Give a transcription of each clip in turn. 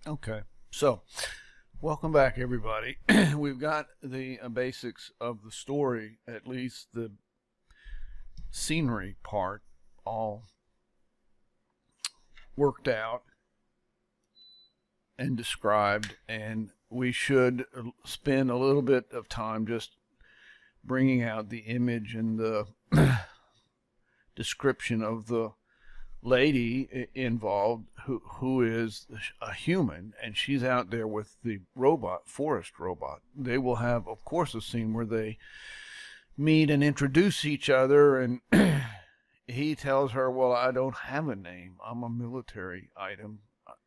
Okay, so welcome back, everybody. We've got the basics of the story, at least the scenery part, all worked out and described, and we should spend a little bit of time just bringing out the image and the description of the lady involved who is a human, and she's out there with the forest robot. They will have, of course, a scene where they meet and introduce each other, and he tells her, well, I don't have a name. I'm a military item.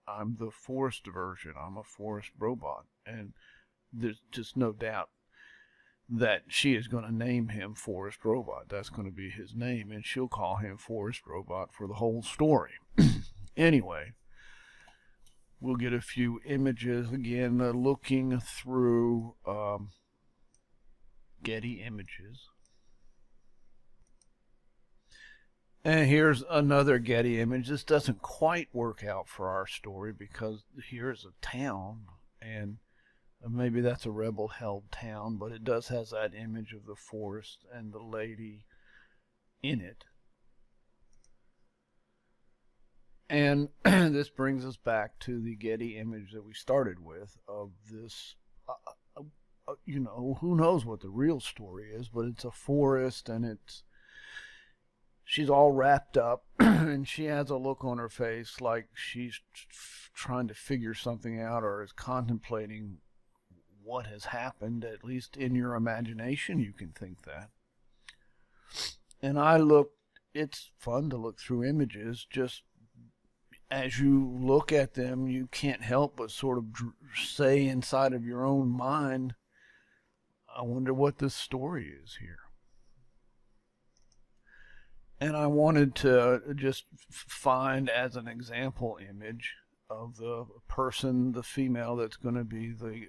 I'm the forest version. I'm a forest robot. And there's just no doubt that she is going to name him Forest Robot. That's going to be his name, and she'll call him Forest Robot for the whole story. Anyway, we'll get a few images again, looking through Getty Images. And here's another Getty image. This doesn't quite work out for our story because here's a town, and maybe that's a rebel-held town, but it does has that image of the forest and the lady in it. And this brings us back to the Getty image that we started with of this, who knows what the real story is, but it's a forest, and she's all wrapped up, and she has a look on her face like she's trying to figure something out or is contemplating what has happened. At least in your imagination you can think that. And it's fun to look through images. Just as you look at them, you can't help but sort of say inside of your own mind, I wonder what this story is here. And I wanted to just find as an example image of the person, the female that's going to be the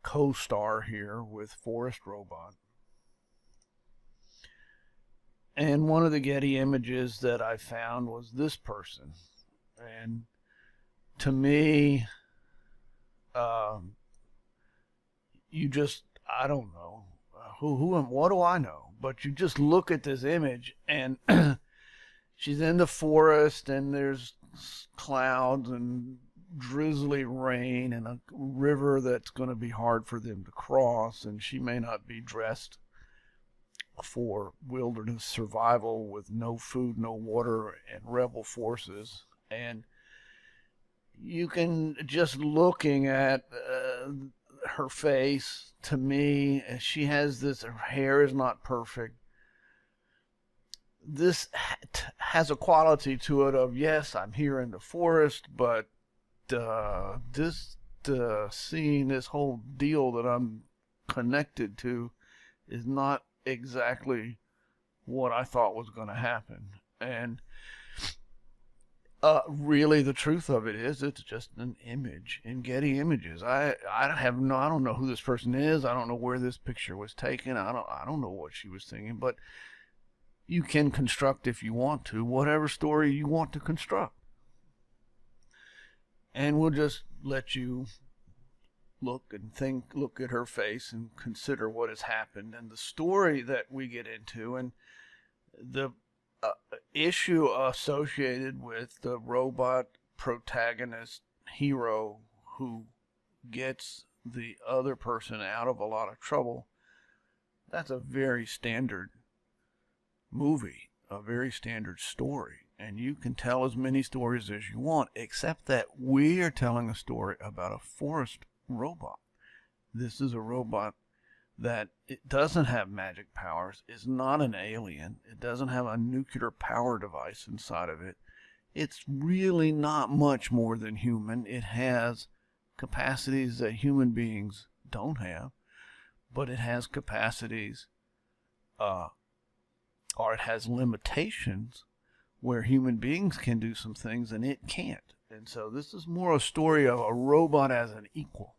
co-star here with Forest Robot. And one of the Getty images that I found was this person. And to me, I don't know. Who and what do I know? But you just look at this image, and she's in the forest, and there's clouds and drizzly rain and a river that's going to be hard for them to cross, and she may not be dressed for wilderness survival with no food, no water, and rebel forces. And you can, just looking at her face, to me, she has this, her hair is not perfect. This has a quality to it of, yes, I'm here in the forest, but this scene, this whole deal that I'm connected to is not exactly what I thought was going to happen. And really, the truth of it is, it's just an image in Getty Images. I don't know who this person is. I don't know where this picture was taken. I don't know what she was thinking. But you can construct, if you want to, whatever story you want to construct. And we'll just let you look at her face and consider what has happened and the story that we get into, and the issue associated with the robot protagonist hero who gets the other person out of a lot of trouble. That's a very standard movie, a very standard story. And you can tell as many stories as you want, except that we are telling a story about a forest robot. This is a robot that it doesn't have magic powers, is not an alien, it doesn't have a nuclear power device inside of it. It's really not much more than human. It has capacities that human beings don't have, but it has capacities, or it has limitations where human beings can do some things and it can't. And so this is more a story of a robot as an equal.